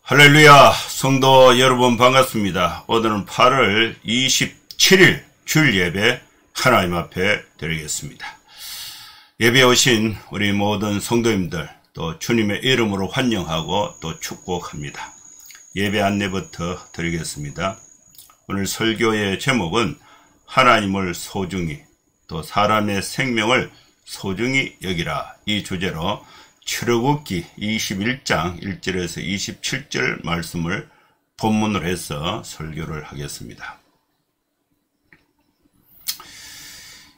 할렐루야, 성도 여러분 반갑습니다. 오늘은 8월 27일 주일 예배 하나님 앞에 드리겠습니다. 예배에 오신 우리 모든 성도님들 또 주님의 이름으로 환영하고 또 축복합니다. 예배 안내부터 드리겠습니다. 오늘 설교의 제목은 하나님을 소중히 또 사람의 생명을 소중히 여기라, 이 주제로 출애굽기 21장 1절에서 27절 말씀을 본문으로 해서 설교를 하겠습니다.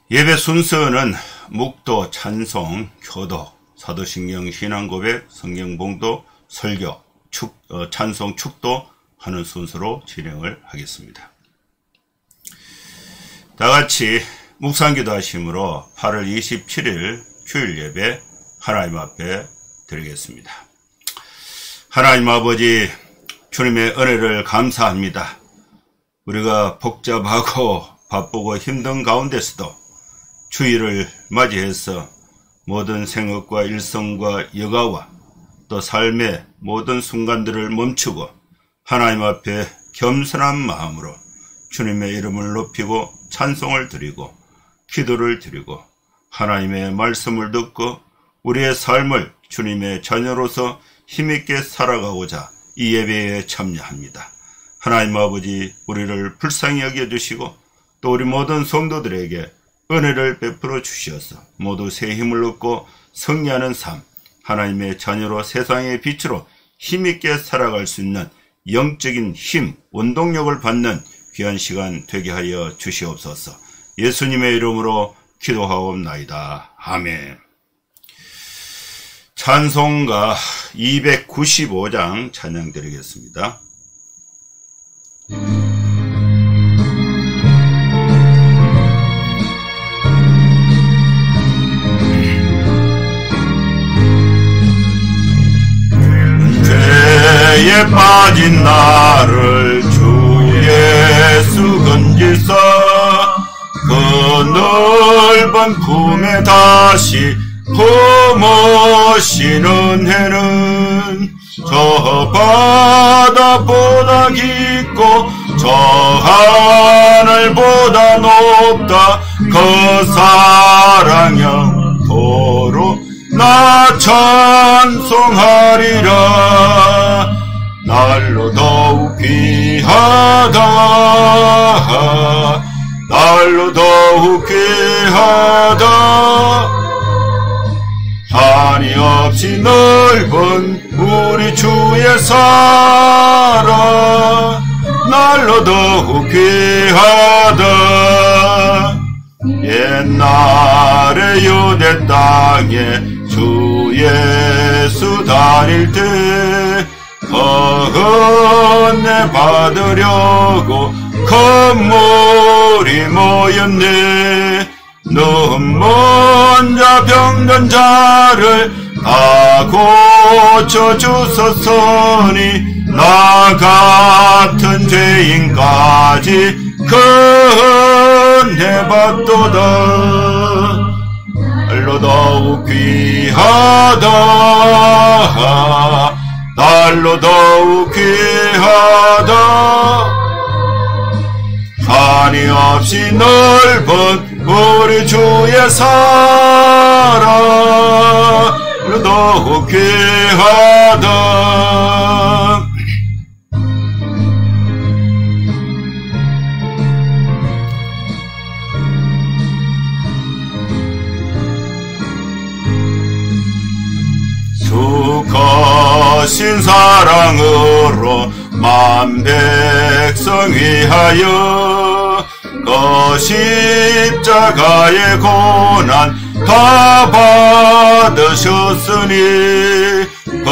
예배 순서는 묵도, 찬송, 교도, 사도신경, 신앙고백, 성경봉독, 설교, 찬송, 축도 하는 순서로 진행을 하겠습니다. 다같이 묵상기도 하심으로 8월 27일 주일 예배 하나님 앞에 드리겠습니다. 하나님 아버지, 주님의 은혜를 감사합니다. 우리가 복잡하고 바쁘고 힘든 가운데서도 주일을 맞이해서 모든 생업과 일성과 여가와 또 삶의 모든 순간들을 멈추고 하나님 앞에 겸손한 마음으로 주님의 이름을 높이고 찬송을 드리고 기도를 드리고 하나님의 말씀을 듣고 우리의 삶을 주님의 자녀로서 힘있게 살아가고자 이 예배에 참여합니다. 하나님 아버지, 우리를 불쌍히 여겨주시고 또 우리 모든 성도들에게 은혜를 베풀어 주시어서 모두 새 힘을 얻고 승리하는 삶, 하나님의 자녀로 세상의 빛으로 힘있게 살아갈 수 있는 영적인 힘, 원동력을 받는 귀한 시간 되게 하여 주시옵소서. 예수님의 이름으로 기도하옵나이다. 아멘. 찬송가 295장 찬양 드리겠습니다. 죄에 빠진 나를 주 예수 건지사 그 넓은 품에 다시 품으시는 해는 저 바다보다 깊고 저 하늘보다 높다. 그 사랑 영토로 나 찬송하리라. 날로 더욱 귀하다. 날로 더욱 귀하다. 한이 없이 넓은 우리 주의 사랑 날로 더욱 귀하다. 옛날에 유대 땅에 주 예수 다닐 때 은혜 받으려고 건물이 모였네. 눈먼 자 병든 자를 다 고쳐주셨으니 나 같은 죄인까지 그 은혜 받도다. 날로 더욱 귀하다. 날로 더욱 귀하다. 한이 없이 넓은 우리 주의 사랑 더욱 귀하다. 수거신 사랑으로 만 백성 위하여 그 십자가의 고난 다 받으셨으니 그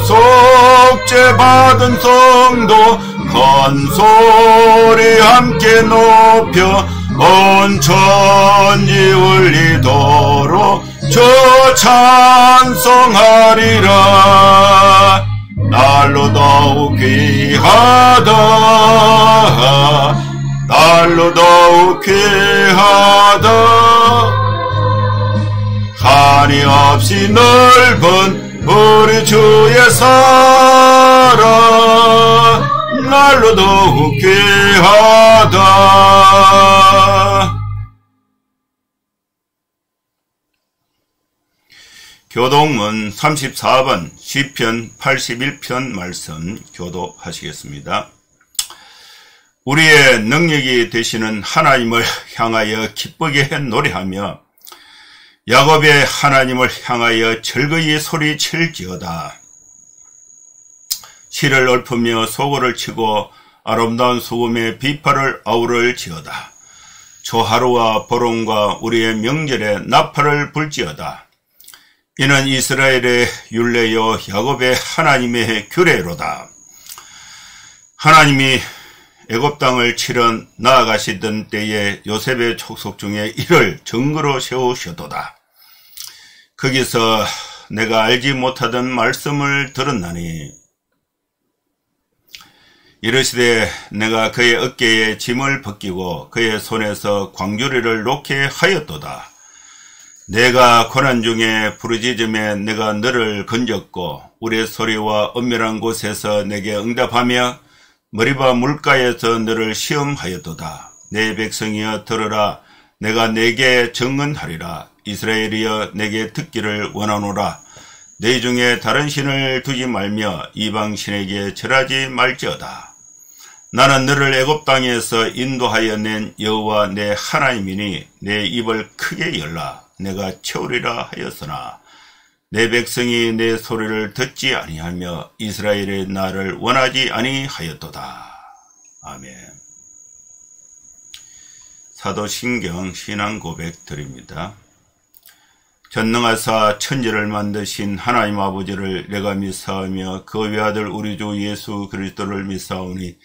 속죄 받은 성도 큰 소리 함께 높여 온 천지 울리도록 주 찬송하리라. 날로 더욱 귀하다. 날로 더욱 귀하다. 한이 없이 넓은 우리 주의 사랑 정말로 더욱 귀하다. 교독문 34번 시편 81편 말씀 교독하시겠습니다. 우리의 능력이 되시는 하나님을 향하여 기쁘게 노래하며 야곱의 하나님을 향하여 즐거이 소리칠지어다. 실을 읊으며 소고를 치고 아름다운 수금의 비파를 아우를지어다. 초하루와 보름과 우리의 명절에 나팔을 불지어다. 이는 이스라엘의 율례요 야곱의 하나님의 규례로다. 하나님이 애굽 땅을 치러 나아가시던 때에 요셉의 촉속 중에 이를 증거로 세우셨도다. 거기서 내가 알지 못하던 말씀을 들었나니 이르시되 내가 그의 어깨에 짐을 벗기고 그의 손에서 광주리를 놓게 하였도다. 내가 고난 중에 부르짖음에 내가 너를 건졌고 우리의 소리와 엄밀한 곳에서 내게 응답하며 머리바 물가에서 너를 시험하였도다. 내 백성이여 들으라. 내가 내게 증언하리라. 이스라엘이여 내게 듣기를 원하노라. 내 중에 다른 신을 두지 말며 이방 신에게 절하지 말지어다. 나는 너를 애굽 땅에서 인도하여 낸 여호와 내 하나님이니 내 입을 크게 열라. 내가 채우리라 하였으나 내 백성이 내 소리를 듣지 아니하며 이스라엘의 나를 원하지 아니하였도다. 아멘. 사도신경 신앙고백 드립니다. 전능하사 천지를 만드신 하나님 아버지를 내가 믿사오며 그 외아들 우리 주 예수 그리스도를 믿사오니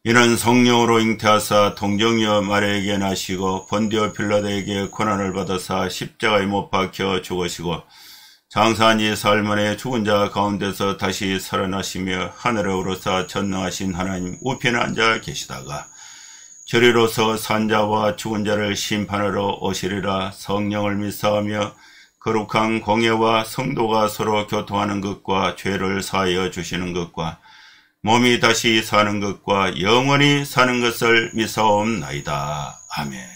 이는 성령으로 잉태하사 동정녀 마리아에게 나시고 본디오 빌라도에게 고난을 받으사 십자가에 못 박혀 죽으시고 장사한 지 사흘 만에 죽은 자 가운데서 다시 살아나시며 하늘에 오르사 전능하신 하나님 우편에 앉아 계시다가 저리로서 산자와 죽은 자를 심판하러 오시리라. 성령을 믿사오며 거룩한 공예와 성도가 서로 교통하는 것과 죄를 사하여 주시는 것과 몸이 다시 사는 것과 영원히 사는 것을 믿사옵나이다. 아멘.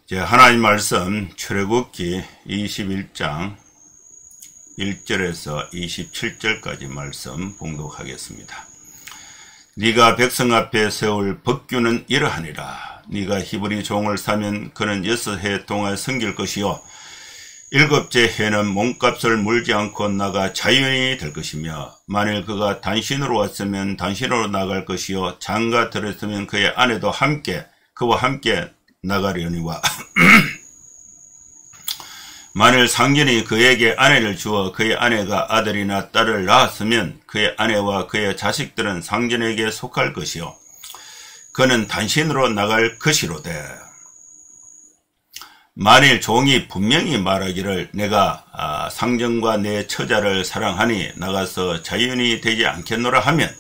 이제 하나님 말씀 출애굽기 21장 1절에서 27절까지 말씀 봉독하겠습니다. 네가 백성 앞에 세울 법규는 이러하니라. 네가 히브리 종을 사면 그는 6해 동안 섬길 것이요 7째 해는 몸값을 물지 않고 나가 자유인이 될 것이며 만일 그가 단신으로 왔으면 단신으로 나갈 것이요 장가 들었으면 그의 아내도 그와 함께 나가려니와 만일 상전이 그에게 아내를 주어 그의 아내가 아들이나 딸을 낳았으면 그의 아내와 그의 자식들은 상전에게 속할 것이요 그는 단신으로 나갈 것이로되 만일 종이 분명히 말하기를 내가 상전과 내 처자를 사랑하니 나가서 자유인이 되지 않겠노라 하면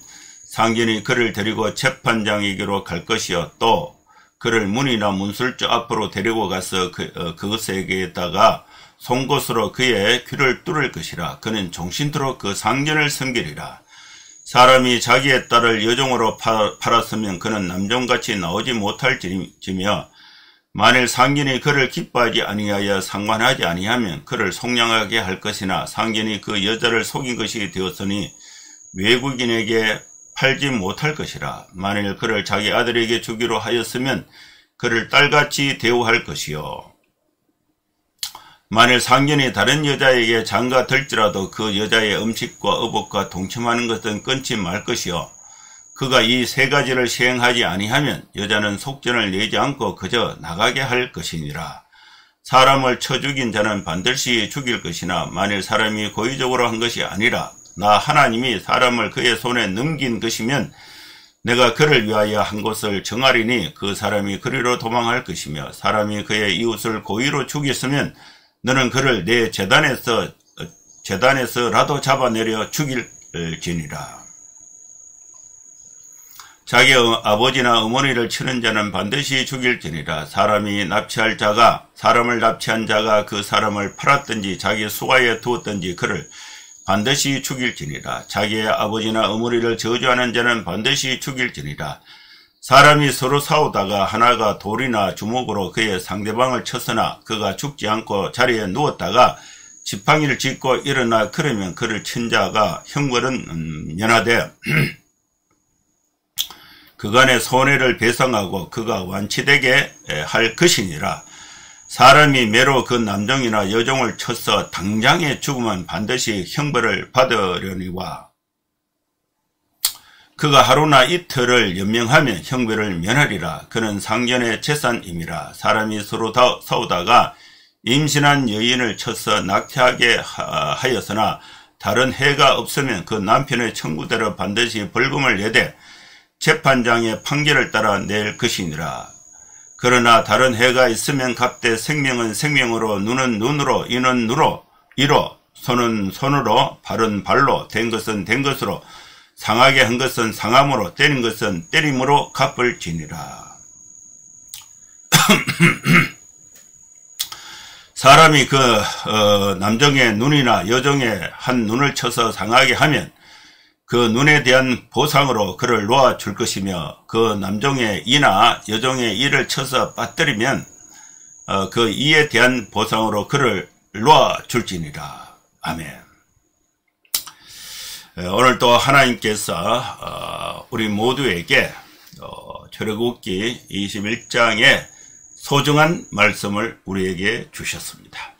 상전이 그를 데리고 재판장에게로 갈 것이요 또 그를 문이나 문술주 앞으로 데리고 가서 그것에게다가 송곳으로 그의 귀를 뚫을 것이라. 그는 종신토록 그 상전을 섬기리라. 사람이 자기의 딸을 여종으로 팔았으면 그는 남종같이 나오지 못할지며 만일 상전이 그를 기뻐하지 아니하여 상관하지 아니하면 그를 속량하게 할 것이나 상전이 그 여자를 속인 것이 되었으니 외국인에게 팔지 못할 것이라. 만일 그를 자기 아들에게 주기로 하였으면 그를 딸같이 대우할 것이요 만일 상전이 다른 여자에게 장가 들지라도 그 여자의 음식과 의복과 동침하는 것은 끊지 말 것이요 그가 이 3가지를 시행하지 아니하면 여자는 속전을 내지 않고 그저 나가게 할 것이니라. 사람을 쳐 죽인 자는 반드시 죽일 것이나 만일 사람이 고의적으로 한 것이 아니라 나 하나님이 사람을 그의 손에 넘긴 것이면 내가 그를 위하여 한 것을 정하리니 그 사람이 그리로 도망할 것이며 사람이 그의 이웃을 고의로 죽였으면 너는 그를 내 재단에서라도 잡아내려 죽일지니라. 자기 아버지나 어머니를 치는 자는 반드시 죽일지니라. 사람을 납치한 자가 그 사람을 팔았든지 자기 수하에 두었든지 그를 반드시 죽일지니라. 자기의 아버지나 어머니를 저주하는 자는 반드시 죽일지니라. 사람이 서로 싸우다가 하나가 돌이나 주먹으로 그의 상대방을 쳤으나 그가 죽지 않고 자리에 누웠다가 지팡이를 짚고 일어나 그러면 그를 친 자가 형벌은 면하되 그간의 손해를 배상하고 그가 완치되게 할 것이니라. 사람이 매로 그 남종이나 여종을 쳐서 당장에 죽으면 반드시 형벌을 받으려니와 그가 하루나 이틀을 연명하면 형벌을 면하리라. 그는 상전의 재산임이라. 사람이 서로 싸우다가 임신한 여인을 쳐서 낙태하게 하였으나 다른 해가 없으면 그 남편의 청구대로 반드시 벌금을 내되 재판장의 판결을 따라 낼 것이니라. 그러나 다른 해가 있으면 값되 생명은 생명으로, 눈은 눈으로, 이는 이로, 손은 손으로, 발은 발로, 된 것은 된 것으로, 상하게 한 것은 상함으로, 때린 것은 때림으로 갚을 지니라. 사람이 그 남종의 눈이나 여종의 한 눈을 쳐서 상하게 하면 그 눈에 대한 보상으로 그를 놓아줄 것이며 그 남종의 이나 여종의 이를 쳐서 빠뜨리면 그 이에 대한 보상으로 그를 놓아줄지니라. 아멘. 오늘 또 하나님께서 우리 모두에게 출애굽기 21장의 소중한 말씀을 우리에게 주셨습니다.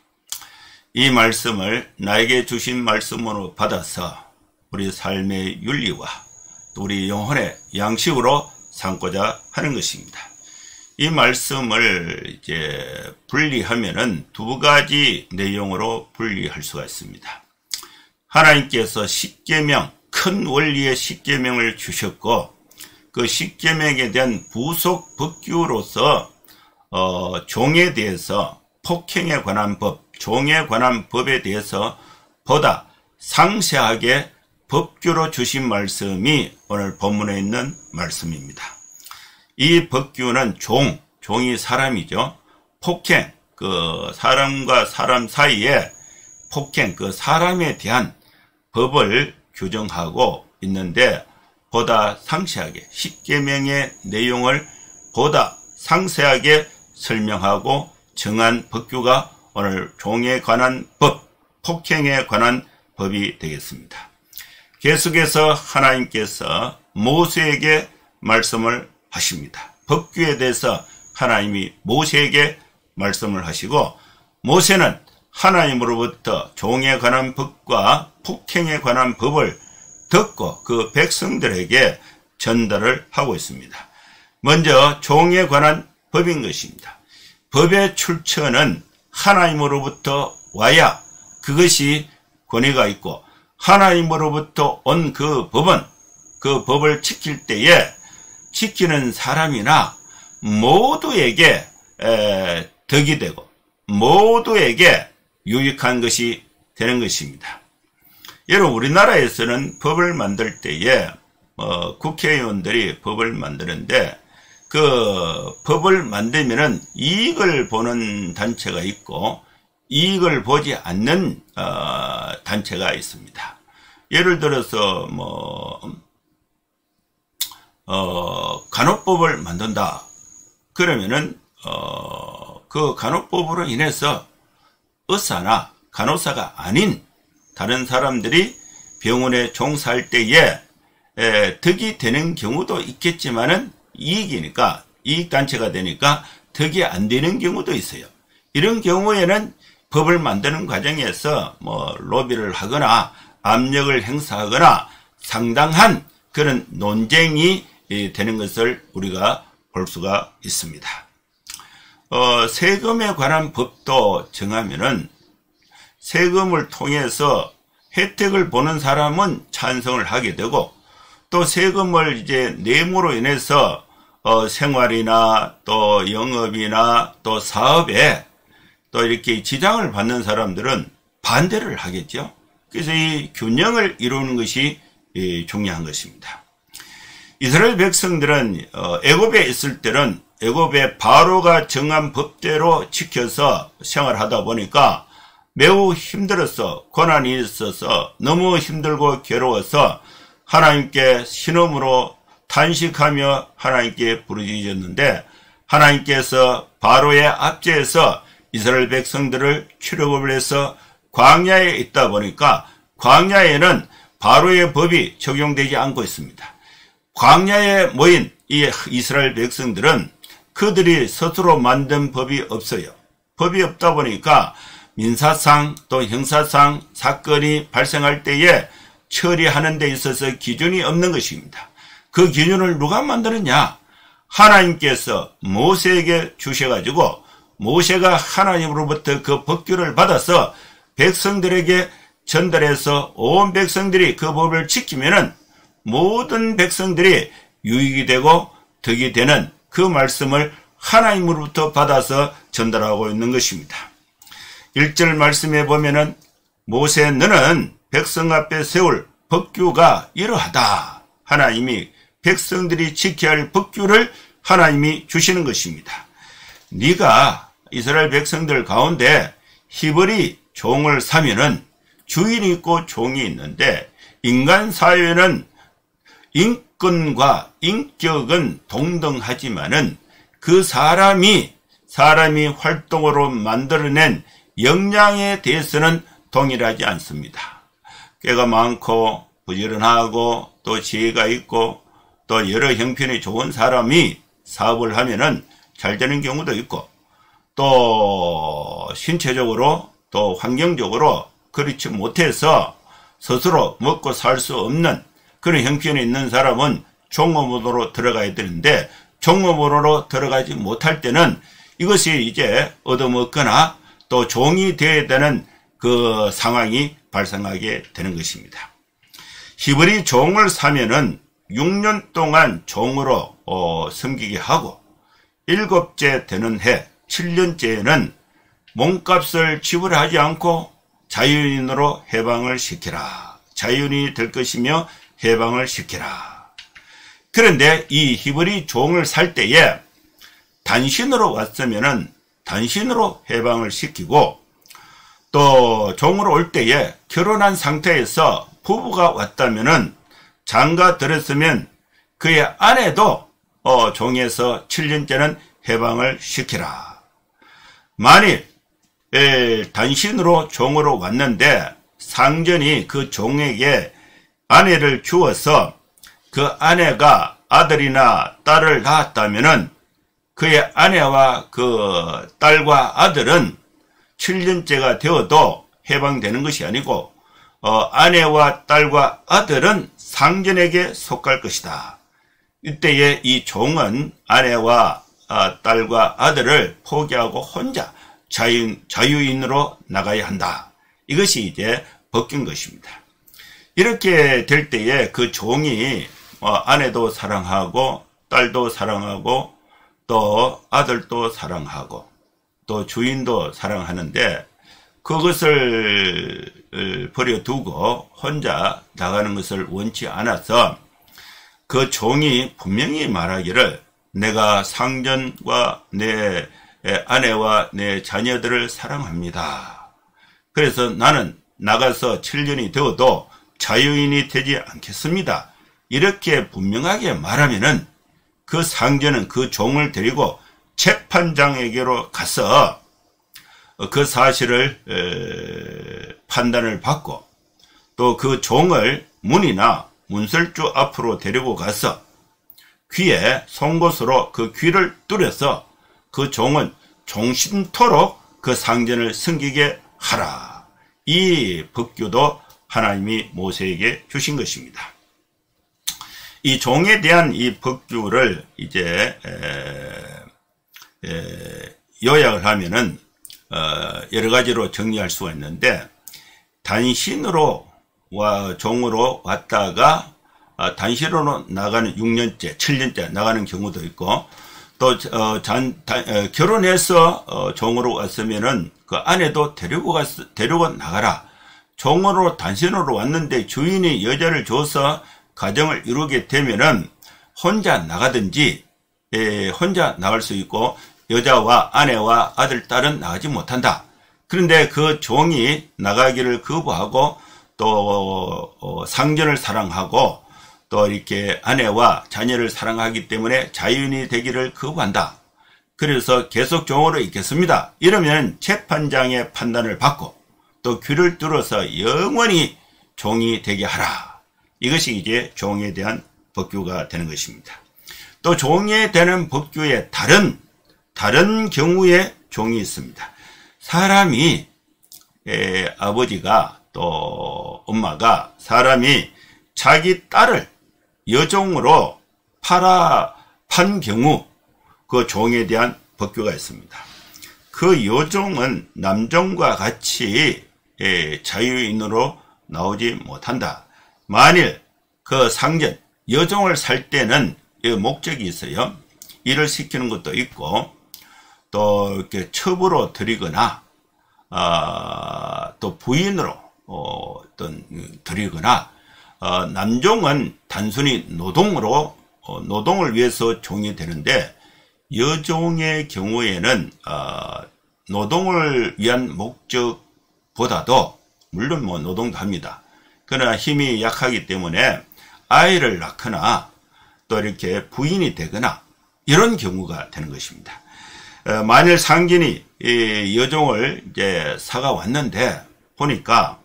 이 말씀을 나에게 주신 말씀으로 받아서 우리 삶의 윤리와 또 우리 영혼의 양식으로 삼고자 하는 것입니다. 이 말씀을 이제 분리하면은 두 가지 내용으로 분리할 수가 있습니다. 하나님께서 십계명, 큰 원리의 십계명을 주셨고 그 십계명에 대한 부속 법규로서 종에 대해서 폭행에 관한 법, 종에 관한 법에 대해서 보다 상세하게 법규로 주신 말씀이 오늘 본문에 있는 말씀입니다. 이 법규는 종이 사람이죠. 폭행, 그 사람과 사람 사이에 폭행, 그 사람에 대한 법을 규정하고 있는데 보다 상세하게 십계명의 내용을 보다 상세하게 설명하고 정한 법규가 오늘 종에 관한 법, 폭행에 관한 법이 되겠습니다. 계속해서 하나님께서 모세에게 말씀을 하십니다. 법규에 대해서 하나님이 모세에게 말씀을 하시고 모세는 하나님으로부터 종에 관한 법과 폭행에 관한 법을 듣고 그 백성들에게 전달을 하고 있습니다. 먼저 종에 관한 법인 것입니다. 법의 출처는 하나님으로부터 와야 그것이 권위가 있고 하나님으로부터 온 그 법은 그 법을 지킬 때에 지키는 사람이나 모두에게 덕이 되고 모두에게 유익한 것이 되는 것입니다. 여러분 우리나라에서는 법을 만들 때에 국회의원들이 법을 만드는데 그 법을 만들면은 이익을 보는 단체가 있고 이익을 보지 않는 단체가 있습니다. 예를 들어서 간호법을 만든다. 그러면은 그 간호법으로 인해서 의사나 간호사가 아닌 다른 사람들이 병원에 종사할 때에 덕이 되는 경우도 있겠지만은 이익이니까 이익단체가 되니까 덕이 안 되는 경우도 있어요. 이런 경우에는 법을 만드는 과정에서 로비를 하거나 압력을 행사하거나 상당한 그런 논쟁이 되는 것을 우리가 볼 수가 있습니다. 세금에 관한 법도 정하면은 세금을 통해서 혜택을 보는 사람은 찬성을 하게 되고 또 세금을 이제 냄으로 인해서 생활이나 또 영업이나 또 사업에 또 이렇게 지장을 받는 사람들은 반대를 하겠죠. 그래서 이 균형을 이루는 것이 중요한 것입니다. 이스라엘 백성들은 애굽에 있을 때는 애굽의 바로가 정한 법대로 지켜서 생활하다 보니까 매우 힘들어서 고난이 있어서 너무 힘들고 괴로워서 하나님께 신음으로 탄식하며 하나님께 부르짖었는데 하나님께서 바로의 압제에서 이스라엘 백성들을 출애굽을 해서 광야에 있다 보니까 광야에는 바로의 법이 적용되지 않고 있습니다. 광야에 모인 이 이스라엘 백성들은 그들이 스스로 만든 법이 없어요. 법이 없다 보니까 민사상 또 형사상 사건이 발생할 때에 처리하는 데 있어서 기준이 없는 것입니다. 그 기준을 누가 만드느냐? 하나님께서 모세에게 주셔가지고 모세가 하나님으로부터 그 법규를 받아서 백성들에게 전달해서 온 백성들이 그 법을 지키면은 모든 백성들이 유익이 되고 덕이 되는 그 말씀을 하나님으로부터 받아서 전달하고 있는 것입니다. 1절 말씀에 보면은 모세 너는 백성 앞에 세울 법규가 이러하다. 하나님이 백성들이 지켜야 할 법규를 하나님이 주시는 것입니다. 네가 이스라엘 백성들 가운데 히브리 종을 사면은 주인이 있고 종이 있는데 인간 사회는 인권과 인격은 동등하지만은 그 사람이 활동으로 만들어낸 역량에 대해서는 동일하지 않습니다. 꾀가 많고 부지런하고 또 지혜가 있고 또 여러 형편이 좋은 사람이 사업을 하면은 잘 되는 경우도 있고 또 신체적으로 또 환경적으로 그렇지 못해서 스스로 먹고 살 수 없는 그런 형편이 있는 사람은 종업원으로 들어가야 되는데 종업원으로 들어가지 못할 때는 이것이 이제 얻어먹거나 또 종이 되어야 되는 그 상황이 발생하게 되는 것입니다. 히브리 종을 사면은 6년 동안 종으로 섬기게 하고 7째 되는 해 7년째에는 몸값을 지불하지 않고 자유인으로 해방을 시키라. 자유인이 될 것이며 해방을 시키라. 그런데 이 히브리 종을 살 때에 단신으로 왔으면은 단신으로 해방을 시키고 또 종으로 올 때에 결혼한 상태에서 부부가 왔다면은 장가 들었으면 그의 아내도 종에서 7년째는 해방을 시키라. 만일 단신으로 종으로 왔는데 상전이 그 종에게 아내를 주어서 그 아내가 아들이나 딸을 낳았다면은 그의 아내와 그 딸과 아들은 7년째가 되어도 해방되는 것이 아니고 아내와 딸과 아들은 상전에게 속할 것이다. 이때에 이 종은 아내와 딸과 아들을 포기하고 혼자 자유인으로 나가야 한다. 이것이 이제 바뀐 것입니다. 이렇게 될 때에 그 종이 아내도 사랑하고 딸도 사랑하고 또 아들도 사랑하고 또 주인도 사랑하는데 그것을 버려두고 혼자 나가는 것을 원치 않아서 그 종이 분명히 말하기를 내가 상전과 내 아내와 내 자녀들을 사랑합니다. 그래서 나는 나가서 7년이 되어도 자유인이 되지 않겠습니다. 이렇게 분명하게 말하면은 그 상전은 그 종을 데리고 재판장에게로 가서 그 사실을 판단을 받고 또 그 종을 문이나 문설주 앞으로 데리고 가서 귀에 송곳으로 그 귀를 뚫어서 그 종은 종신토록 그 상전을 섬기게 하라. 이 법규도 하나님이 모세에게 주신 것입니다. 이 종에 대한 이 법규를 이제 요약을 하면은 여러 가지로 정리할 수가 있는데 단신으로 종으로 왔다가 단신으로 나가는 6년째, 7년째 나가는 경우도 있고 또 결혼해서 종으로 왔으면은 그 아내도 데리고 나가라. 종으로 단신으로 왔는데 주인이 여자를 줘서 가정을 이루게 되면은 혼자 나가든지 혼자 나갈 수 있고 여자와 아내와 아들, 딸은 나가지 못한다. 그런데 그 종이 나가기를 거부하고 또 상전을 사랑하고 또 이렇게 아내와 자녀를 사랑하기 때문에 자유인이 되기를 거부한다. 그래서 계속 종으로 있겠습니다. 이러면 재판장의 판단을 받고 또 귀를 뚫어서 영원히 종이 되게 하라. 이것이 이제 종에 대한 법규가 되는 것입니다. 또 종에 대한 법규에 다른 경우의 종이 있습니다. 사람이 아버지가 또 엄마가 사람이 자기 딸을 여종으로 판 경우 그 종에 대한 법규가 있습니다. 그 여종은 남종과 같이 자유인으로 나오지 못한다. 만일 그 상전 여종을 살 때는 목적이 있어요. 일을 시키는 것도 있고 또 이렇게 첩으로 들이거나 또 부인으로 들이거나 남종은 단순히 노동을 위해서 종이 되는데 여종의 경우에는 노동을 위한 목적보다도 물론 노동도 합니다. 그러나 힘이 약하기 때문에 아이를 낳거나 또 이렇게 부인이 되거나 이런 경우가 되는 것입니다. 만일 상전이 여종을 이제 사가 왔는데 보니까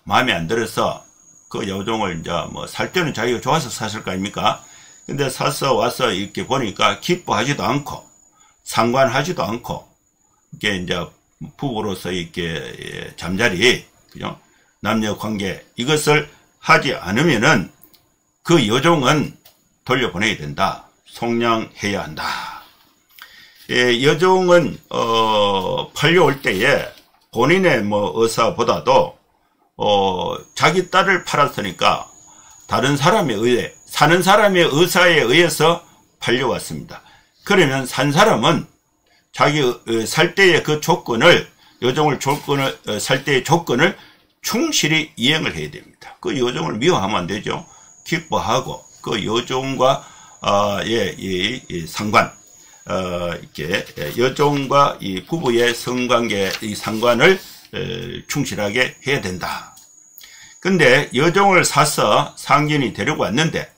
마음에 안 들어서 그 여종을 이제 살 때는 자기가 좋아서 샀을 거 아닙니까? 근데 사서 와서 이렇게 보니까 기뻐하지도 않고 상관하지도 않고 이게 이제 부부로서 이렇게 잠자리 그죠? 남녀 관계 이것을 하지 않으면은 그 여종은 돌려보내야 된다. 속량해야 한다. 여종은 팔려올 때에 본인의 의사보다도 자기 딸을 팔았으니까 다른 사람에 의해 사는 사람의 의사에 의해서 팔려왔습니다. 그러면 산 사람은 자기 살 때의 그 조건을 여종을 살 때의 조건을 충실히 이행을 해야 됩니다. 그 여종을 미워하면 안 되죠. 기뻐하고 그 여종과 상관 이렇게 여종과 이 부부의 성관계 이 상관을 충실하게 해야 된다. 근데 여종을 사서 상전이 데리고 왔는데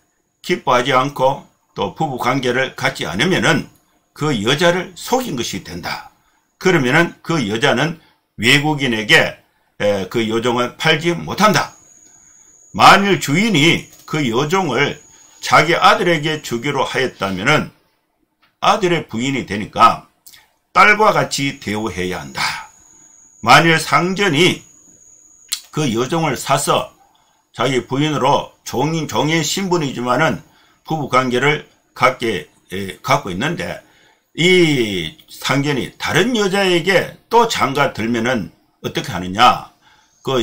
기뻐하지 않고 또 부부 관계를 갖지 않으면은 그 여자를 속인 것이 된다. 그러면은 그 여자는 외국인에게 그 여종을 팔지 못한다. 만일 주인이 그 여종을 자기 아들에게 주기로 하였다면은 아들의 부인이 되니까 딸과 같이 대우해야 한다. 만일 상전이 그 여종을 사서 자기 부인으로 종의 신분이지만은 부부 관계를 갖고 있는데 이 상전이 다른 여자에게 또 장가 들면은 어떻게 하느냐? 그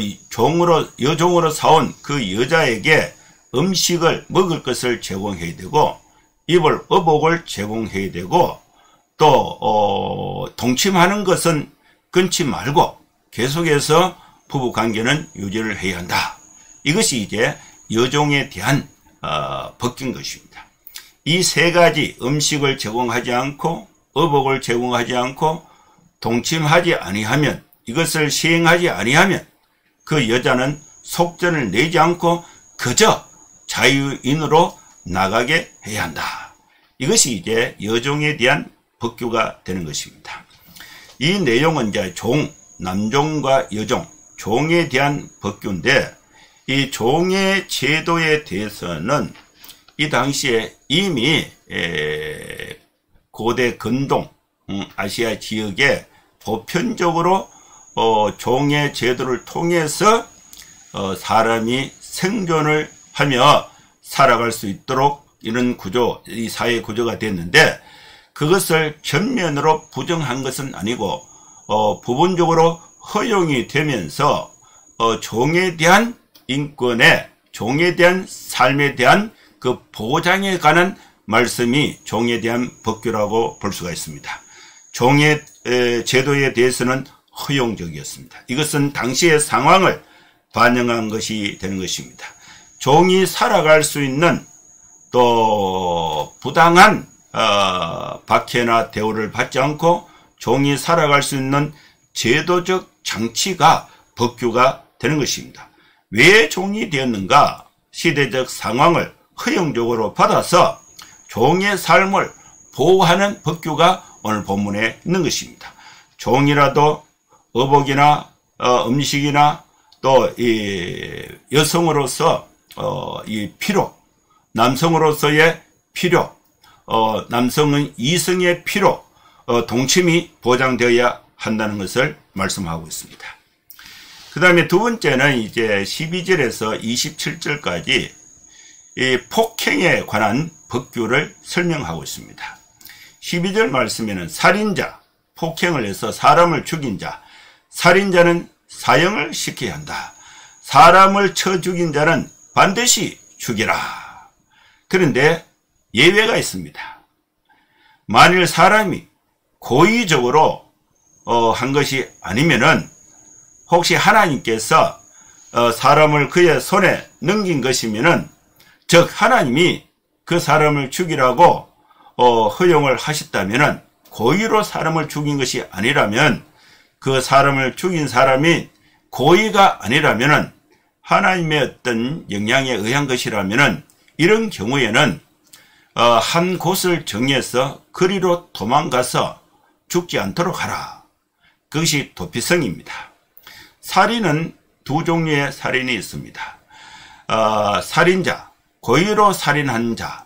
여종으로 사온 그 여자에게 음식을 먹을 것을 제공해야 되고 입을 의복을 제공해야 되고 또 동침하는 것은 끊지 말고 계속해서 부부 관계는 유지를 해야 한다. 이것이 이제 여종에 대한 법규인 것입니다. 이 세 가지 음식을 제공하지 않고 의복을 제공하지 않고 동침하지 아니하면 이것을 시행하지 아니하면 그 여자는 속전을 내지 않고 그저 자유인으로 나가게 해야 한다. 이것이 이제 여종에 대한 법규가 되는 것입니다. 이 내용은 이제 남종과 여종, 종에 대한 법규인데 이 종의 제도에 대해서는 이 당시에 이미 고대 근동 아시아 지역에 보편적으로 종의 제도를 통해서 사람이 생존을 하며 살아갈 수 있도록 이런 구조, 이 사회 구조가 됐는데 그것을 전면으로 부정한 것은 아니고 부분적으로 허용이 되면서 종에 대한 인권에 종에 대한 삶에 대한 그 보장에 관한 말씀이 종에 대한 법규라고 볼 수가 있습니다. 종의 제도에 대해서는 허용적이었습니다. 이것은 당시의 상황을 반영한 것이 되는 것입니다. 종이 살아갈 수 있는 또 부당한 박해나 대우를 받지 않고 종이 살아갈 수 있는 제도적 장치가 법규가 되는 것입니다. 왜 종이 되었는가? 시대적 상황을 허용적으로 받아서 종의 삶을 보호하는 법규가 오늘 본문에 있는 것입니다. 종이라도 의복이나 음식이나 또 이 여성으로서 이 필요, 남성으로서의 필요, 남성은 이성의 필요, 동침이 보장되어야 한다는 것을 말씀하고 있습니다. 그 다음에 두 번째는 이제 12절에서 27절까지 이 폭행에 관한 법규를 설명하고 있습니다. 12절 말씀에는 살인자, 폭행을 해서 사람을 죽인 자, 살인자는 사형을 시켜야 한다. 사람을 쳐 죽인 자는 반드시 죽이라. 그런데 예외가 있습니다. 만일 사람이 고의적으로 한 것이 아니면은 혹시 하나님께서 사람을 그의 손에 넘긴 것이면은 즉 하나님이 그 사람을 죽이라고 허용을 하셨다면은 고의로 사람을 죽인 것이 아니라면 그 사람을 죽인 사람이 고의가 아니라면은 하나님의 어떤 영향에 의한 것이라면은 이런 경우에는 한 곳을 정해서 그리로 도망가서 죽지 않도록 하라. 그것이 도피성입니다. 살인은 두 종류의 살인이 있습니다. 살인자, 고의로 살인한 자,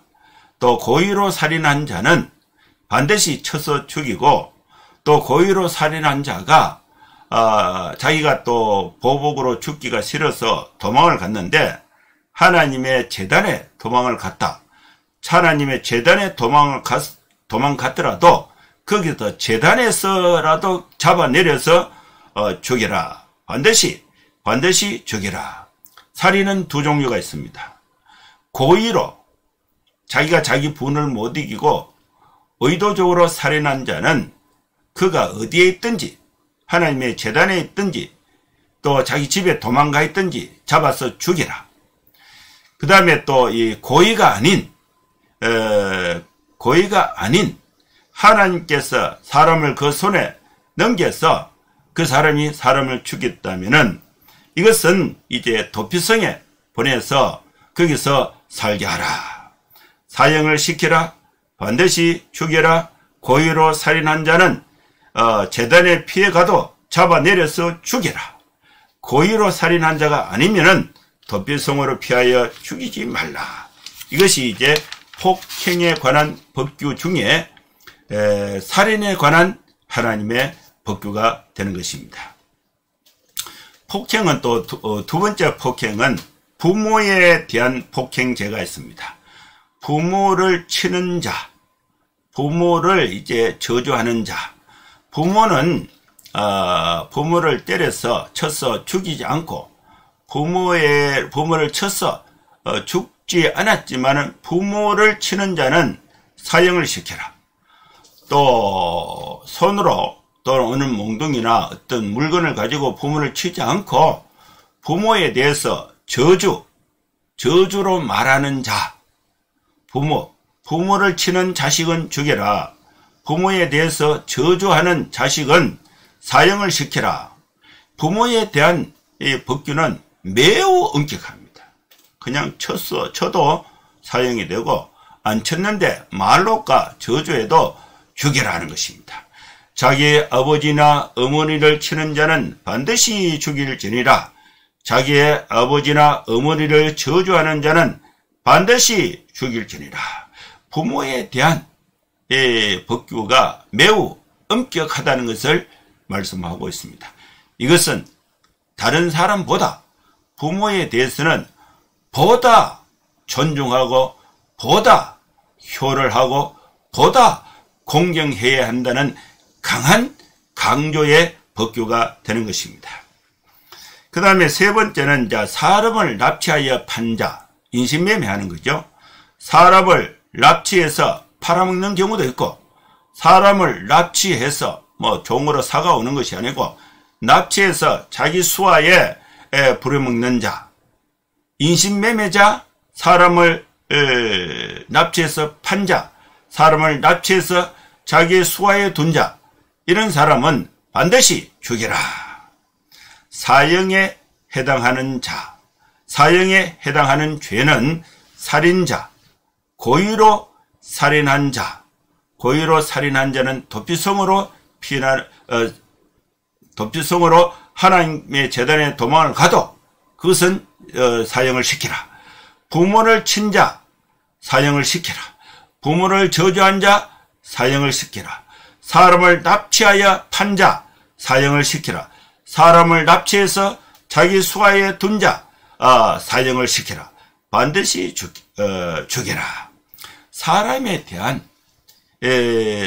또 고의로 살인한 자는 반드시 쳐서 죽이고 또 고의로 살인한 자가 자기가 또 보복으로 죽기가 싫어서 도망을 갔는데 하나님의 제단에 도망을 갔다. 하나님의 제단에 도망갔더라도 거기서 제단에서라도 잡아내려서 죽여라. 반드시 죽여라. 살인은 두 종류가 있습니다. 고의로 자기가 자기 분을 못 이기고 의도적으로 살인한 자는 그가 어디에 있든지 하나님의 제단에 있든지 또 자기 집에 도망가 있든지 잡아서 죽여라. 그 다음에 또 이 고의가 아닌 하나님께서 사람을 그 손에 넘겨서 그 사람이 사람을 죽였다면은 이것은 이제 도피성에 보내서 거기서 살게 하라. 사형을 시키라. 반드시 죽여라. 고의로 살인한 자는 재단에 피해가도 잡아내려서 죽여라. 고의로 살인한 자가 아니면은 도피성으로 피하여 죽이지 말라. 이것이 이제 폭행에 관한 법규 중에 살인에 관한 하나님의 법규가 되는 것입니다. 폭행은 또 두 번째 폭행은 부모에 대한 폭행죄가 있습니다. 부모를 치는 자, 부모를 이제 저주하는 자, 부모는 부모를 때려서 쳐서 죽이지 않고 부모를 쳐서 죽지 않았지만은 부모를 치는 자는 사형을 시켜라. 또 손으로 또는 어느 몽둥이나 어떤 물건을 가지고 부모를 치지 않고 부모에 대해서 저주로 말하는 자, 부모를 치는 자식은 죽여라. 부모에 대해서 저주하는 자식은 사형을 시키라. 부모에 대한 이 법규는 매우 엄격합니다. 그냥 쳐도 사형이 되고 안 쳤는데 말로까 저주해도 죽여라 하는 것입니다. 자기의 아버지나 어머니를 치는 자는 반드시 죽일지니라. 자기의 아버지나 어머니를 저주하는 자는 반드시 죽일지니라. 부모에 대한 법규가 매우 엄격하다는 것을 말씀하고 있습니다. 이것은 다른 사람보다 부모에 대해서는 보다 존중하고 보다 효를 하고 보다 공경해야 한다는 강한 강조의 법규가 되는 것입니다. 그 다음에 세 번째는 사람을 납치하여 판 자, 인신매매하는 거죠. 사람을 납치해서 팔아먹는 경우도 있고 사람을 납치해서 종으로 사가오는 것이 아니고 납치해서 자기 수하에 부려먹는 자, 인신매매자, 사람을 납치해서 판 자, 사람을 납치해서 자기의 수하에 둔 자, 이런 사람은 반드시 죽여라. 사형에 해당하는 자, 사형에 해당하는 죄는 살인자, 고의로 살인한 자, 고의로 살인한 자는 도피성으로 도피성으로 하나님의 제단에 도망을 가도 그것은 사형을 시키라. 부모를 친 자 사형을 시키라. 부모를 저주한 자 사형을 시키라. 사람을 납치하여 판 자 사형을 시키라. 사람을 납치해서 자기 수하에 둔 자 사형을 시키라. 반드시 죽여라. 사람에 대한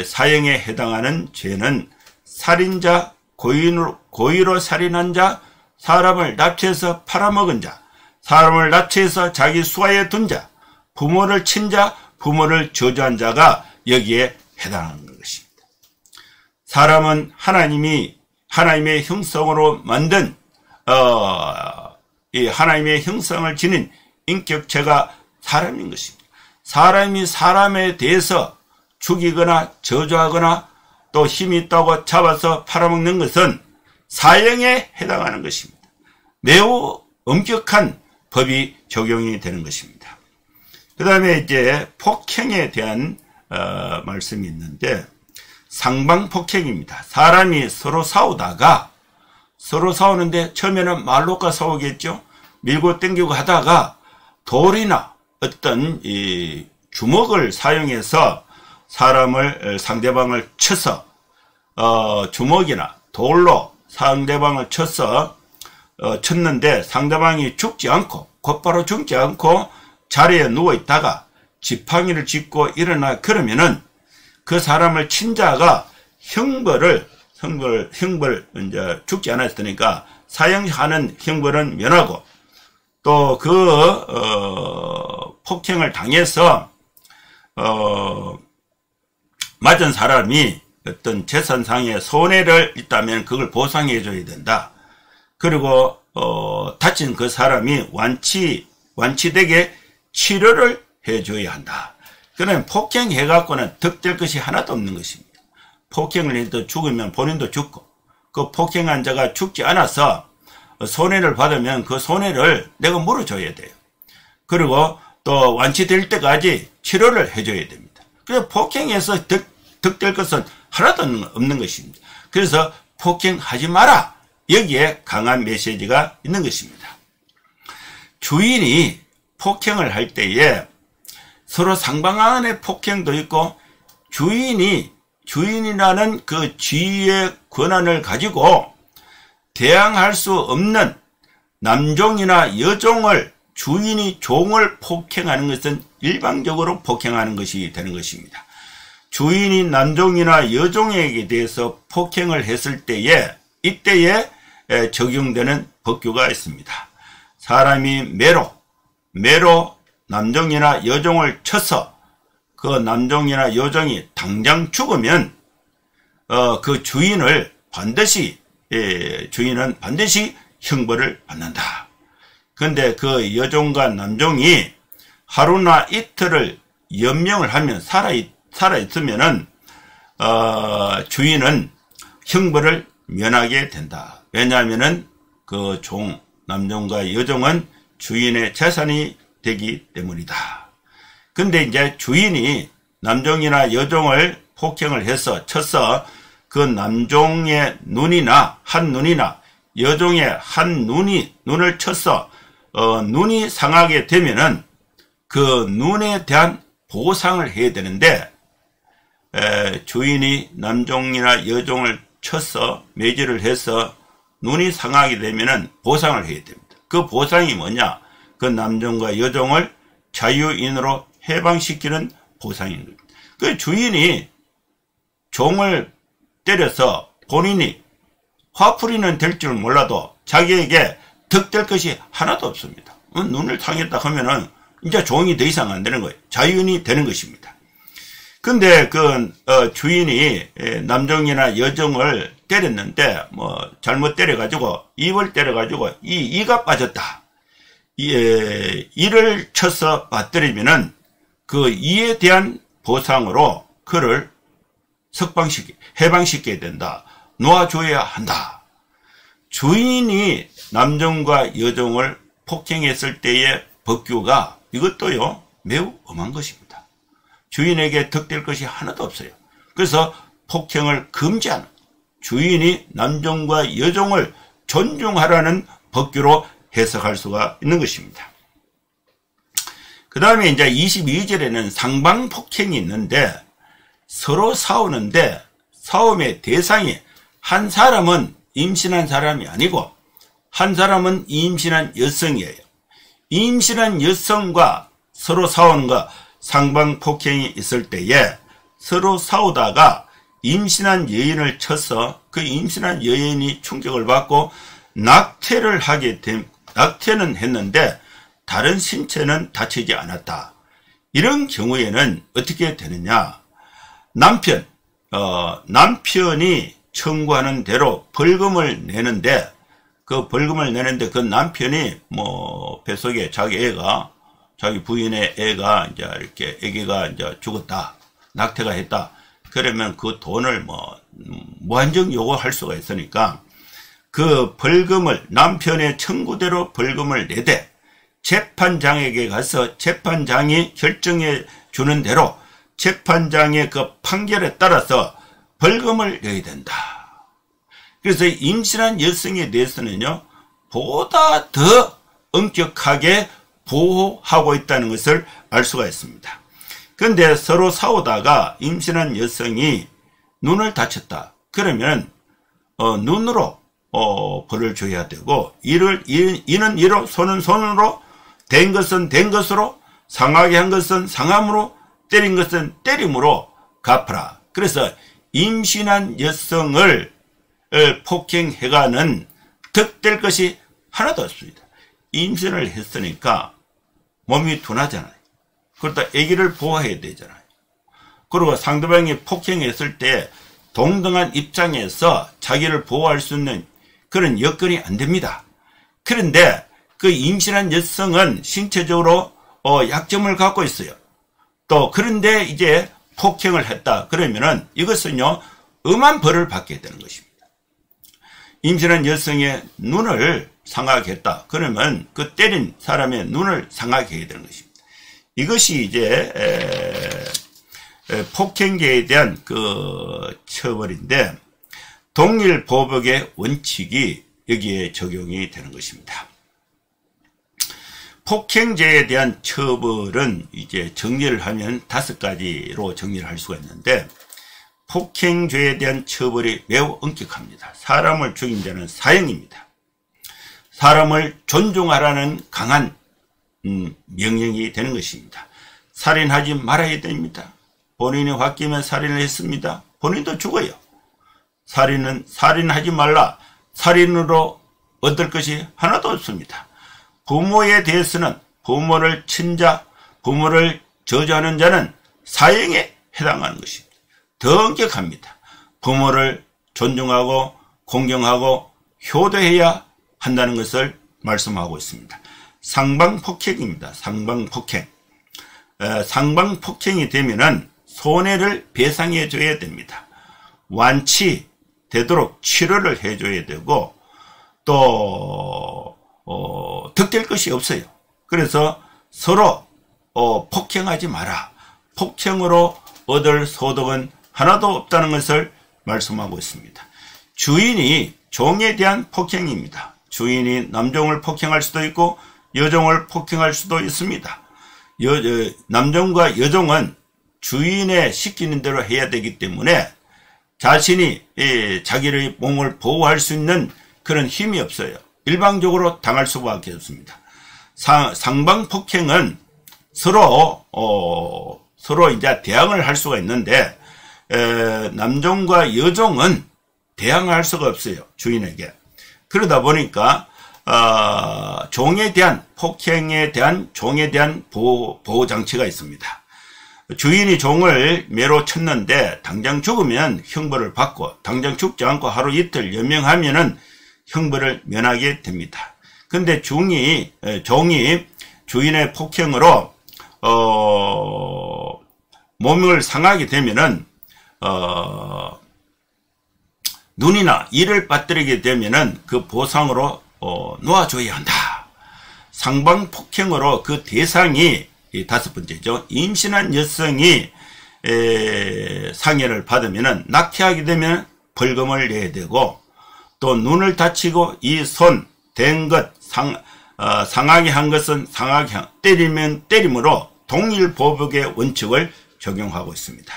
사형에 해당하는 죄는 살인자, 고의로 살인한 자, 사람을 납치해서 팔아먹은 자, 사람을 납치해서 자기 수하에 둔 자, 부모를 친 자, 부모를 저주한 자가 여기에 해당하는 것입니다. 사람은 하나님의 형성으로 만든 이 하나님의 형성을 지닌 인격체가 사람인 것입니다. 사람이 사람에 대해서 죽이거나 저주하거나 또 힘이 있다고 잡아서 팔아먹는 것은 사형에 해당하는 것입니다. 매우 엄격한 법이 적용이 되는 것입니다. 그 다음에 이제 폭행에 대한 말씀이 있는데 상방폭행입니다. 사람이 서로 싸우는데 처음에는 말로가 싸우겠죠. 밀고 당기고 하다가 돌이나 어떤 이 주먹을 사용해서 상대방을 쳐서 주먹이나 돌로 상대방을 쳤는데 상대방이 곧바로 죽지 않고 자리에 누워 있다가 지팡이를 짚고 일어나 그러면은 그 사람을 친 자가 형벌 이제 죽지 않았으니까 사형하는 형벌은 면하고 또 폭행을 당해서 맞은 사람이 어떤 재산상의 손해를 있다면 그걸 보상해 줘야 된다. 그리고 다친 그 사람이 완치되게 치료를 해줘야 한다. 그러면 폭행해갖고는 득될 것이 하나도 없는 것입니다. 폭행을 해도 죽으면 본인도 죽고 그 폭행한 자가 죽지 않아서 손해를 받으면 그 손해를 내가 물어줘야 돼요. 그리고 또 완치될 때까지 치료를 해줘야 됩니다. 그래서 폭행해서 득될 것은 하나도 없는 것입니다. 그래서 폭행하지 마라. 여기에 강한 메시지가 있는 것입니다. 주인이 폭행을 할 때에 서로 상방안의 폭행도 있고 주인이라는 그 지위의 권한을 가지고 대항할 수 없는 남종이나 여종을 주인이 종을 폭행하는 것은 일방적으로 폭행하는 것이 되는 것입니다. 주인이 남종이나 여종에게 대해서 폭행을 했을 때에 이때에 적용되는 법규가 있습니다. 사람이 매로 남종이나 여종을 쳐서 그 남종이나 여종이 당장 죽으면 그 주인은 반드시 형벌을 받는다. 그런데 그 여종과 남종이 하루나 이틀을 연명을 하면 살아있으면은 주인은 형벌을 면하게 된다. 왜냐하면은 그 남종과 여종은 주인의 재산이 되기 때문이다. 근데 이제 주인이 남종이나 여종을 폭행을 해서 쳐서 그 남종의 한 눈이나 여종의 한 눈을 쳐서 눈이 상하게 되면은 그 눈에 대한 보상을 해야 되는데 주인이 남종이나 여종을 쳐서 매질을 해서 눈이 상하게 되면은 보상을 해야 됩니다. 그 보상이 뭐냐? 그 남종과 여종을 자유인으로 해방시키는 보상인 겁니다. 그 주인이 종을 때려서 본인이 화풀이는 될 줄 몰라도 자기에게 득될 것이 하나도 없습니다. 눈을 상했다 하면은 이제 종이 더 이상 안 되는 거예요. 자유인이 되는 것입니다. 근데 주인이 남종이나 여종을 때렸는데 잘못 때려가지고 입을 때려가지고 이가 빠졌다. 이를 쳐서 맞들이면은 그 이에 대한 보상으로 그를 해방시켜야 된다. 놓아줘야 한다. 주인이 남종과 여종을 폭행했을 때의 법규가 이것도요 매우 엄한 것입니다. 주인에게 득될 것이 하나도 없어요. 그래서 폭행을 금지하는, 주인이 남종과 여종을 존중하라는 법규로 해석할 수가 있는 것입니다. 그 다음에 이제 22절에는 상방폭행이 있는데, 서로 싸우는데 싸움의 대상이 한 사람은 임신한 사람이 아니고 한 사람은 임신한 여성이에요. 임신한 여성과 서로 싸우는 거, 상방폭행이 있을 때에 서로 싸우다가 임신한 여인을 쳐서 그 임신한 여인이 충격을 받고 낙태를 낙태는 했는데 다른 신체는 다치지 않았다. 이런 경우에는 어떻게 되느냐? 남편이 청구하는 대로 벌금을 내는데, 그 남편이 뱃속에 자기 부인의 애가 이제 이렇게 아기가 이제 죽었다, 낙태가 했다. 그러면 그 돈을 무한정 요구할 수가 있으니까 그 벌금을 남편의 청구대로 벌금을 내되 재판장에게 가서 재판장이 결정해 주는 대로 재판장의 그 판결에 따라서 벌금을 내야 된다. 그래서 임신한 여성에 대해서는요, 보다 더 엄격하게 보호하고 있다는 것을 알 수가 있습니다. 그런데 서로 싸우다가 임신한 여성이 눈을 다쳤다. 그러면 눈으로 벌을 줘야 되고, 이는 이로, 손은 손으로, 된 것은 된 것으로, 상하게 한 것은 상함으로, 때린 것은 때림으로 갚아라. 그래서 임신한 여성을 폭행해가는 득될 것이 하나도 없습니다. 임신을 했으니까 몸이 둔하잖아요. 그러다 아기를 보호해야 되잖아요. 그리고 상대방이 폭행했을 때 동등한 입장에서 자기를 보호할 수 있는 그런 여건이 안 됩니다. 그런데 그 임신한 여성은 신체적으로 약점을 갖고 있어요. 또 그런데 이제 폭행을 했다. 그러면은 이것은요, 엄한 벌을 받게 되는 것입니다. 임신한 여성의 눈을 상하게 했다. 그러면 그 때린 사람의 눈을 상하게 해야 되는 것입니다. 이것이 이제 폭행죄에 대한 그 처벌인데, 동일 보복의 원칙이 여기에 적용이 되는 것입니다. 폭행죄에 대한 처벌은 이제 정리를 하면 5가지로 정리를 할 수가 있는데, 폭행죄에 대한 처벌이 매우 엄격합니다. 사람을 죽인 자는 사형입니다. 사람을 존중하라는 강한 명령이 되는 것입니다. 살인하지 말아야 됩니다. 본인이 홧김에 살인을 했습니다. 본인도 죽어요. 살인하지 말라. 살인으로 얻을 것이 하나도 없습니다. 부모에 대해서는 부모를 친 자, 부모를 저주하는 자는 사형에 해당하는 것입니다. 더 엄격합니다. 부모를 존중하고 공경하고 효도해야 한다는 것을 말씀하고 있습니다. 상방폭행입니다. 상방폭행. 상방폭행이 되면은 손해를 배상해 줘야 됩니다. 완치되도록 치료를 해줘야 되고, 또 득될 것이 없어요. 그래서 서로 폭행하지 마라. 폭행으로 얻을 소득은 하나도 없다는 것을 말씀하고 있습니다. 주인이 종에 대한 폭행입니다. 주인이 남종을 폭행할 수도 있고 여종을 폭행할 수도 있습니다. 남종과 여종은 주인의 시키는 대로 해야 되기 때문에 자신이 자기의 몸을 보호할 수 있는 그런 힘이 없어요. 일방적으로 당할 수밖에 없습니다. 상방폭행은 서로 이제 대항을 할 수가 있는데, 남종과 여종은 대항할 수가 없어요. 주인에게. 그러다 보니까 종에 대한 폭행에 대한 종에 대한 보호 장치가 있습니다. 주인이 종을 매로 쳤는데 당장 죽으면 형벌을 받고, 당장 죽지 않고 하루 이틀 연명하면은 형벌을 면하게 됩니다. 근데 종이 주인의 폭행으로 몸을 상하게 되면은 눈이나 이를 빠뜨리게 되면은 그 보상으로 놓아줘야 한다. 상방폭행으로 그 대상이 다섯 번째죠. 임신한 여성이 상해를 받으면은 낙태하게 되면 벌금을 내야 되고, 또 눈을 다치고 이 손 댄 것 상하게 한 것은 상하게 때리면 때림으로 동일보복의 원칙을 적용하고 있습니다.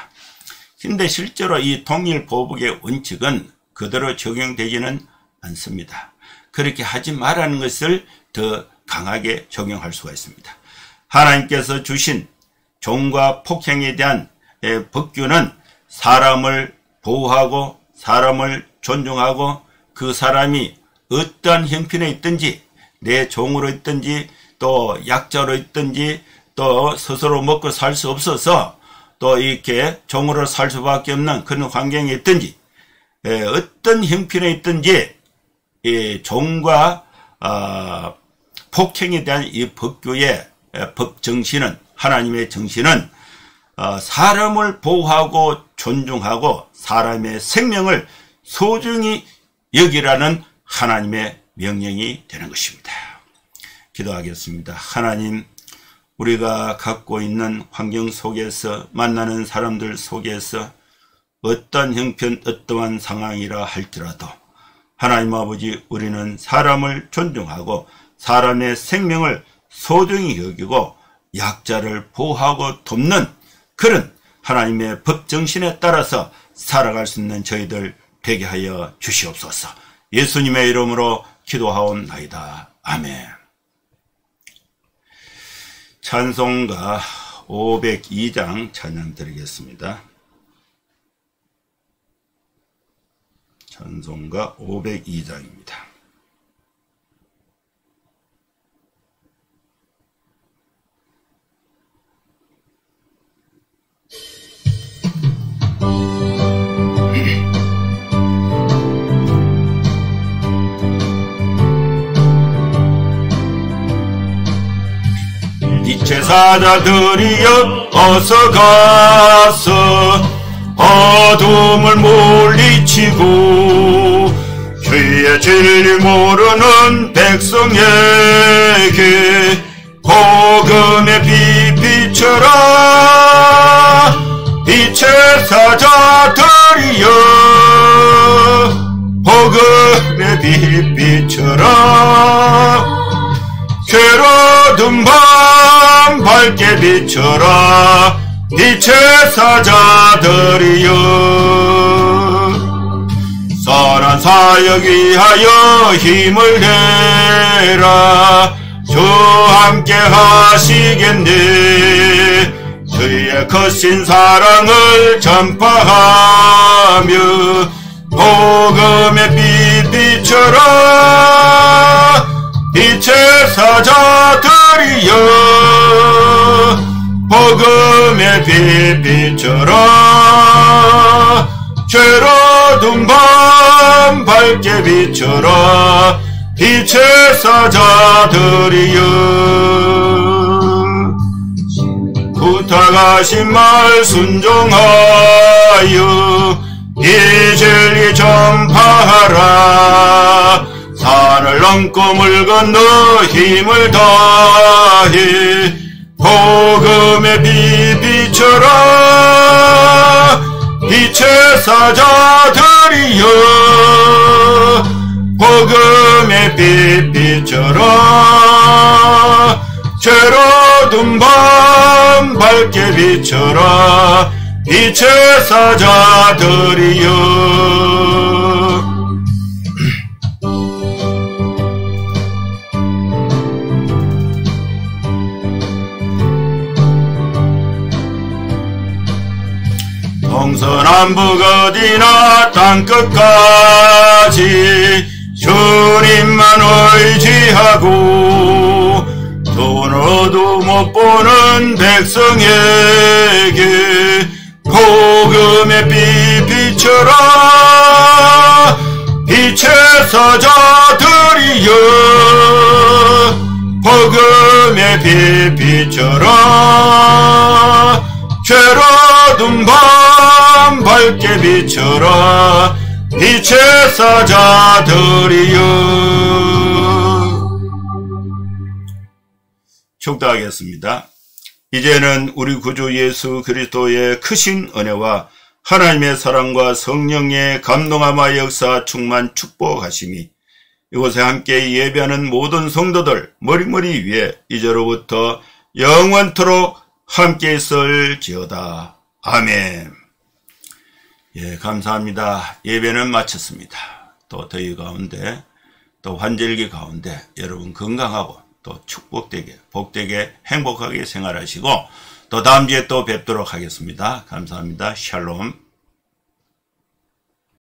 근데 실제로 이 동일보복의 원칙은 그대로 적용되지는 않습니다. 그렇게 하지 말라는 것을 더 강하게 적용할 수가 있습니다. 하나님께서 주신 종과 폭행에 대한 법규는 사람을 보호하고 사람을 존중하고 그 사람이 어떠한 형편에 있든지, 내 종으로 있든지 또 약자로 있든지 또 스스로 먹고 살 수 없어서 또 이렇게 종으로 살 수밖에 없는 그런 환경에 있든지, 어떤 형편에 있든지 이 종과 폭행에 대한 이 법규의 법 정신은, 하나님의 정신은 사람을 보호하고 존중하고 사람의 생명을 소중히 여기라는 하나님의 명령이 되는 것입니다. 기도하겠습니다. 하나님, 우리가 갖고 있는 환경 속에서, 만나는 사람들 속에서 어떤 형편, 어떠한 상황이라 할지라도 하나님 아버지, 우리는 사람을 존중하고 사람의 생명을 소중히 여기고 약자를 보호하고 돕는 그런 하나님의 법정신에 따라서 살아갈 수 있는 저희들 되게 하여 주시옵소서. 예수님의 이름으로 기도하옵나이다. 아멘. 찬송가 502장 찬양 드리겠습니다. 찬송가 502장입니다. 빛의 사자들이여 어서 가서 어둠을 물리치고 주의 진리 모르는 백성에게 복음의 빛 비춰라. 빛의 사자들이여 복음의 빛 비춰라. 괴로운 밤 밝게 비춰라. 빛의 사자들이여 선한 사역 위하여 힘을 내라. 주 함께 하시겠네. 주의 거신 사랑을 전파하며 복음의 빛 비춰라. 빛의 사자들이여 복음의 빛 비춰라. 죄로운 밤 밝게 비춰라. 빛의 사자들이여 부탁하신 말 순종하여 이 진리 전파하라. 산을 넘고 물 건너 힘을 다해 복음의 빛 비춰라. 빛의 사자들이여 복음의 빛 비춰라. 죄로운 밤 밝게 비춰라. 빛의 사자들이여 동서남북 어디나 땅끝까지 주님만 의지하고 돈으로도 못 보는 백성에게 복음의 빛 비춰라. 빛의 사자들이여 복음의 빛 비춰라. 죄로운 밤 밝게 비춰라. 빛의 사자들이여. 축도하겠습니다. 이제는 우리 구주 예수 그리스도의 크신 은혜와 하나님의 사랑과 성령의 감동함과 역사 충만 축복하심이 이곳에 함께 예배하는 모든 성도들 머리머리 위에 이제로부터 영원토록 함께 있을지어다. 아멘. 예, 감사합니다. 예배는 마쳤습니다. 또 더위 가운데 또 환절기 가운데 여러분 건강하고 또 축복되게 복되게 행복하게 생활하시고 또 다음 주에 또 뵙도록 하겠습니다. 감사합니다. 샬롬.